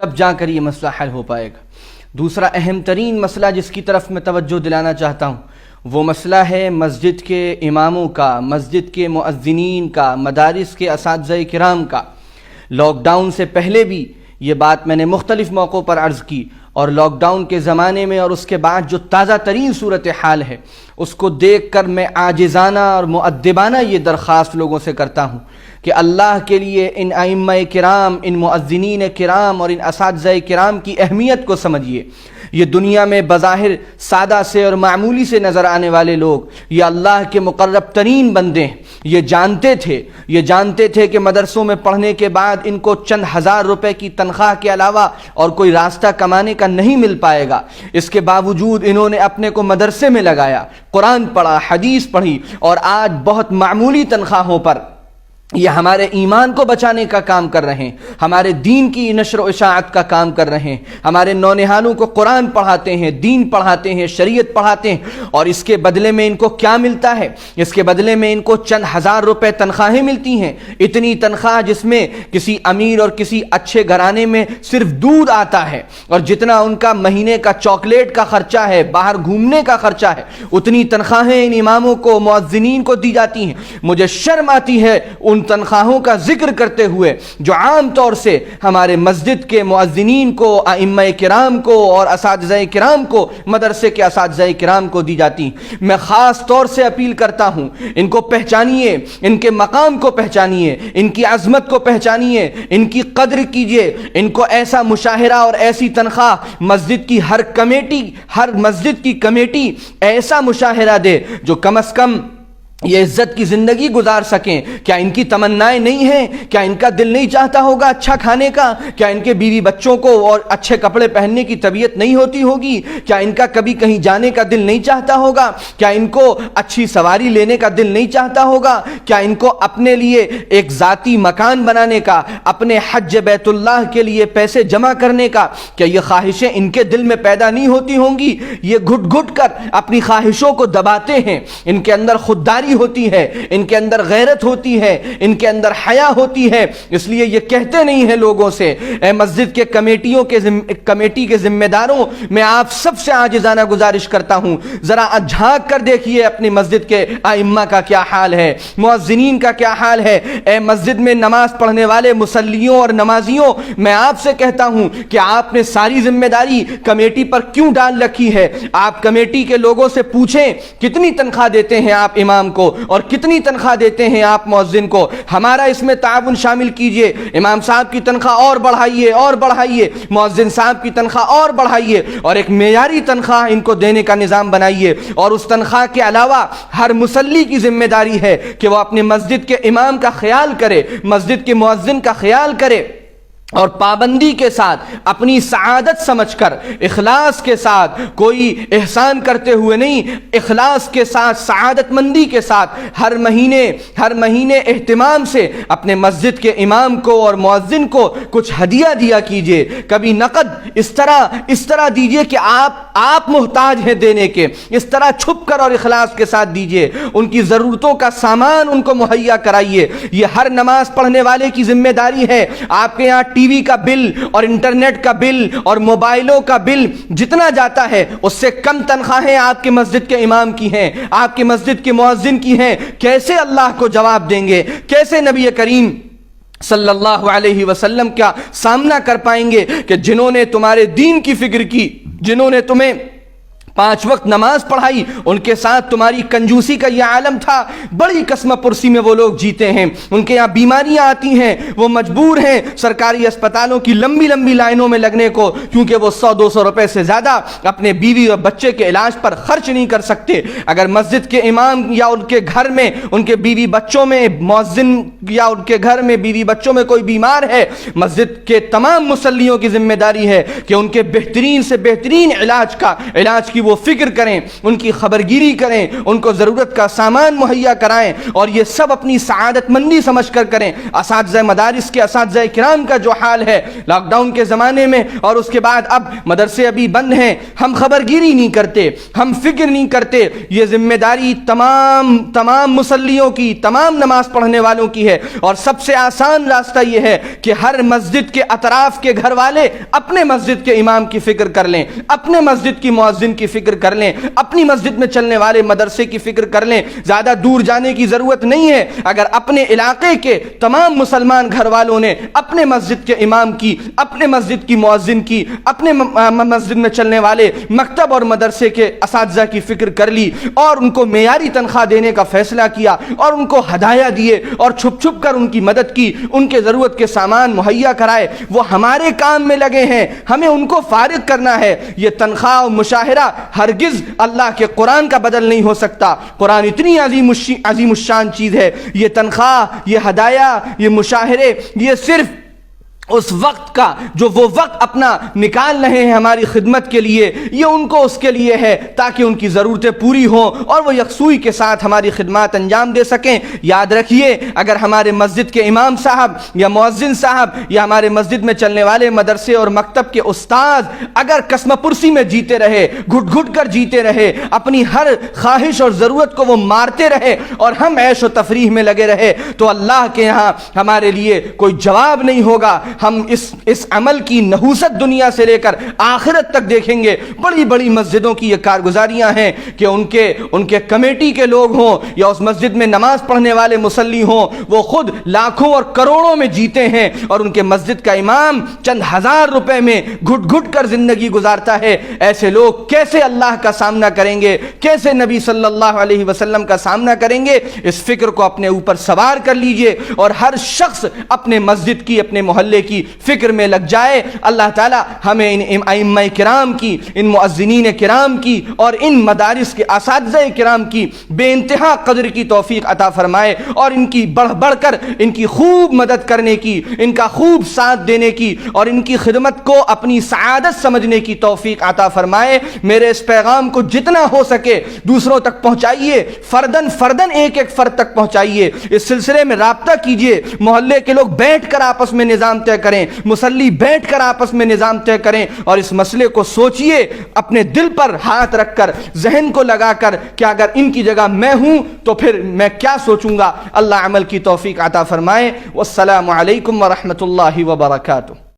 تب جا کر یہ مسئلہ حل ہو پائے گا۔ دوسرا اہم ترین مسئلہ جس کی طرف میں توجہ دلانا چاہتا ہوں وہ مسئلہ ہے مسجد کے اماموں کا، مسجد کے مؤذنین کا، مدارس کے اساتذہ کرام کا۔ لاک ڈاؤن سے پہلے بھی یہ بات میں نے مختلف موقعوں پر عرض کی، اور لاک ڈاؤن کے زمانے میں اور اس کے بعد جو تازہ ترین صورتحال ہے اس کو دیکھ کر میں عاجزانہ اور مؤدبانہ یہ درخواست لوگوں سے کرتا ہوں کہ اللہ کے لیے ان ائمہ کرام، ان مؤذنین کرام اور ان اساتذہ کرام کی اہمیت کو سمجھیے۔ یہ دنیا میں بظاہر سادہ سے اور معمولی سے نظر آنے والے لوگ، یہ اللہ کے مقرب ترین بندے ہیں۔ یہ جانتے تھے کہ مدرسوں میں پڑھنے کے بعد ان کو چند ہزار روپے کی تنخواہ کے علاوہ اور کوئی راستہ کمانے کا نہیں مل پائے گا۔ اس کے باوجود انہوں نے اپنے کو مدرسے میں لگایا، قرآن پڑھا، حدیث پڑھی، اور آج بہت معمولی تنخواہوں پر یہ ہمارے ایمان کو بچانے کا کام کر رہے ہیں، ہمارے دین کی نشر و اشاعت کا کام کر رہے ہیں، ہمارے نونہالوں کو قرآن پڑھاتے ہیں، دین پڑھاتے ہیں، شریعت پڑھاتے ہیں، اور اس کے بدلے میں ان کو کیا ملتا ہے؟ اس کے بدلے میں ان کو چند ہزار روپے تنخواہیں ملتی ہیں۔ اتنی تنخواہ جس میں کسی امیر اور کسی اچھے گھرانے میں صرف دودھ آتا ہے، اور جتنا ان کا مہینے کا چاکلیٹ کا خرچہ ہے، باہر گھومنے کا خرچہ ہے، اتنی تنخواہیں ان اماموں کو، مؤذنین کو دی جاتی ہیں۔ مجھے شرم آتی ہے ان تنخواہوں کا ذکر کرتے ہوئے جو عام طور سے ہمارے مسجد کے مؤذنین کو، ائمہ کرام کو اور اساتذہ کرام کو، مدرسے کے اساتذہ کرام کو دی جاتی ہیں۔ میں خاص طور سے اپیل کرتا ہوں، ان کو پہچانیے، ان کے مقام کو پہچانیے، ان کی عظمت کو پہچانیے، ان کی قدر کیجیے۔ ان کو ایسا مشاہرہ اور ایسی تنخواہ مسجد کی ہر مسجد کی کمیٹی ایسا مشاہرہ دے جو کم از کم یہ عزت کی زندگی گزار سکیں۔ کیا ان کی تمنائیں نہیں ہیں؟ کیا ان کا دل نہیں چاہتا ہوگا اچھا کھانے کا؟ کیا ان کے بیوی بچوں کو اور اچھے کپڑے پہننے کی طبیعت نہیں ہوتی ہوگی؟ کیا ان کا کبھی کہیں جانے کا دل نہیں چاہتا ہوگا؟ کیا ان کو اچھی سواری لینے کا دل نہیں چاہتا ہوگا؟ کیا ان کو اپنے لیے ایک ذاتی مکان بنانے کا، اپنے حج بیت اللہ کے لیے پیسے جمع کرنے کا، کیا یہ خواہشیں ان کے دل میں پیدا نہیں ہوتی ہوں گی؟ یہ گھٹ گھٹ کر اپنی خواہشوں کو دباتے ہیں۔ ان کے اندر خودداری ہوتی ہے، ان کے اندر غیرت ہوتی ہے، ان کے اندر حیا ہوتی ہے، اس لیے یہ کہتے نہیں ہیں لوگوں سے۔ اے مسجد کے کمیٹی کے ذمہ داروں، میں آپ سب سے عاجزانہ گزارش کرتا ہوں، ذرا جھانک کر دیکھیے اپنی مسجد کے ائمہ کا کیا حال ہے، مؤذنین کا کیا حال ہے۔ اے مسجد میں نماز پڑھنے والے مصلیوں اور نمازیوں، میں آپ سے کہتا ہوں کہ آپ نے ساری ذمہ داری کمیٹی پر کیوں ڈال رکھی ہے؟ آپ کمیٹی کے لوگوں سے پوچھیں کتنی تنخواہ دیتے ہیں آپ امام کو اور کتنی تنخواہ دیتے ہیں آپ مؤذن کو۔ ہمارا اس میں تعاون شامل کیجئے، امام صاحب کی تنخواہ اور بڑھائیے، مؤذن صاحب کی تنخواہ اور بڑھائیے، اور ایک معیاری تنخواہ ان کو دینے کا نظام بنائیے۔ اور اس تنخواہ کے علاوہ ہر مصلی کی ذمہ داری ہے کہ وہ اپنے مسجد کے امام کا خیال کرے، مسجد کے مؤذن کا خیال کرے، اور پابندی کے ساتھ اپنی سعادت سمجھ کر، اخلاص کے ساتھ، کوئی احسان کرتے ہوئے نہیں، اخلاص کے ساتھ، سعادت مندی کے ساتھ ہر مہینے اہتمام سے اپنے مسجد کے امام کو اور مؤذن کو کچھ ہدیہ دیا کیجئے۔ کبھی نقد اس طرح دیجئے کہ آپ محتاج ہیں دینے کے، اس طرح چھپ کر اور اخلاص کے ساتھ دیجئے۔ ان کی ضرورتوں کا سامان ان کو مہیا کرائیے۔ یہ ہر نماز پڑھنے والے کی ذمہ داری ہے۔ آپ کے یہاں ٹی وی کا بل اور انٹرنیٹ کا بل اور موبائلوں کا بل جتنا جاتا ہے اس سے کم تنخواہیں آپ کے مسجد کے امام کی ہیں، آپ کے مسجد کے مؤذن کی ہیں۔ کیسے اللہ کو جواب دیں گے؟ کیسے نبی کریم صلی اللہ علیہ وسلم کا سامنا کر پائیں گے کہ جنہوں نے تمہارے دین کی فکر کی، جنہوں نے تمہیں 5 وقت نماز پڑھائی، ان کے ساتھ تمہاری کنجوسی کا یہ عالم تھا؟ بڑی قسمہ پرسی میں وہ لوگ جیتے ہیں، ان کے یہاں بیماریاں آتی ہیں، وہ مجبور ہیں سرکاری اسپتالوں کی لمبی لائنوں میں لگنے کو، کیونکہ وہ 100-200 روپے سے زیادہ اپنے بیوی اور بچے کے علاج پر خرچ نہیں کر سکتے۔ اگر مسجد کے امام یا ان کے گھر میں، ان کے بیوی بچوں میں، مؤذن یا ان کے گھر میں بیوی بچوں میں کوئی بیمار ہے، مسجد کے تمام مصلیوں کی ذمہ داری ہے کہ ان کے بہترین سے بہترین علاج کی وہ فکر کریں، ان کی خبرگیری کریں، ان کو ضرورت کا سامان مہیا کرائیں، اور یہ سب اپنی سعادت مندی سمجھ کر کریں۔ اساتذہ مدارس کے اساتذہ کرام کا جو حال ہے لاک ڈاؤن کے زمانے میں، اور اس کے بعد اب مدرسے ابھی بند ہیں، ہم خبرگیری نہیں کرتے، ہم فکر نہیں کرتے، یہ ذمہ داری تمام مصلیوں کی، تمام نماز پڑھنے والوں کی ہے۔ اور سب سے آسان راستہ یہ ہے کہ ہر مسجد کے اطراف کے گھر والے اپنے مسجد کے امام کی فکر کر لیں، اپنے مسجد کی مؤذن کی فکر کر لیں، اپنی مسجد میں چلنے والے مدرسے کی فکر کر لیں۔ زیادہ دور جانے کی ضرورت نہیں ہے، اگر اپنے علاقے کے تمام مسلمان گھر والوں نے اپنے مسجد کے امام کی، اپنے مسجد کی مؤذن کی، اپنے مسجد میں چلنے والے مکتب اور مدرسے کے اساتذہ کی فکر کر لی، اور ان کو معیاری تنخواہ دینے کا فیصلہ کیا، اور ان کو ہدایہ دیے، اور چھپ چھپ کر ان کی مدد کی، ان کے ضرورت کے سامان مہیا کرائے، وہ ہمارے کام میں لگے ہیں، ہمیں ان کو فارغ کرنا ہے۔ یہ تنخواہ و مشاہرہ ہرگز اللہ کے قرآن کا بدل نہیں ہو سکتا۔ قرآن اتنی عظیم الشان چیز ہے، یہ تنخواہ، یہ ہدایہ، یہ مشاہرے، یہ صرف اس وقت کا جو وہ وقت اپنا نکال رہے ہیں ہماری خدمت کے لیے، یہ ان کو اس کے لیے ہے تاکہ ان کی ضرورتیں پوری ہوں اور وہ یکسوئی کے ساتھ ہماری خدمات انجام دے سکیں۔ یاد رکھیے، اگر ہمارے مسجد کے امام صاحب یا مؤذن صاحب یا ہمارے مسجد میں چلنے والے مدرسے اور مکتب کے استاذ اگر قسم پرسی میں جیتے رہے، گھٹ گھٹ کر جیتے رہے، اپنی ہر خواہش اور ضرورت کو وہ مارتے رہے، اور ہم عیش و تفریح میں لگے رہے، تو اللہ کے ہاں ہمارے لیے کوئی جواب نہیں ہوگا۔ ہم اس عمل کی نحوست دنیا سے لے کر آخرت تک دیکھیں گے۔ بڑی بڑی مسجدوں کی یہ کارگزاریاں ہیں کہ ان کے کمیٹی کے لوگ ہوں یا اس مسجد میں نماز پڑھنے والے مصلی ہوں، وہ خود لاکھوں اور کروڑوں میں جیتے ہیں، اور ان کے مسجد کا امام چند ہزار روپے میں گھٹ گھٹ کر زندگی گزارتا ہے۔ ایسے لوگ کیسے اللہ کا سامنا کریں گے، کیسے نبی صلی اللہ علیہ وسلم کا سامنا کریں گے؟ اس فکر کو اپنے اوپر سوار کر لیجئے، اور ہر شخص اپنے مسجد کی، اپنے محلے کی فکر میں لگ جائے۔ اللہ تعالی ہمیں ان ائمہ کرام کی، ان مؤذنین کرام کی، اور ان مدارس کے اساتذہ کرام کی بے انتہا قدر کی توفیق عطا فرمائے، اور ان کی بڑھ بڑھ کر ان کی خوب مدد کرنے کی، ان کا خوب ساتھ دینے کی، اور ان کی خدمت کو اپنی سعادت سمجھنے کی توفیق عطا فرمائے۔ میرے اس پیغام کو جتنا ہو سکے دوسروں تک پہنچائیے، فردن فردن ایک ایک فرد تک پہنچائیے۔ اس سلسلے میں رابطہ کیجئے، محلے کے لوگ بیٹھ کر آپس میں نظام طے کریں، مصلی بیٹھ کر آپس میں نظام طے کریں، اور اس مسئلے کو سوچئے، اپنے دل پر ہاتھ رکھ کر، ذہن کو لگا کر کہ اگر ان کی جگہ میں ہوں تو پھر میں کیا سوچوں گا۔ اللہ عمل کی توفیق عطا فرمائے۔ والسلام علیکم ورحمۃ اللہ وبرکاتہ۔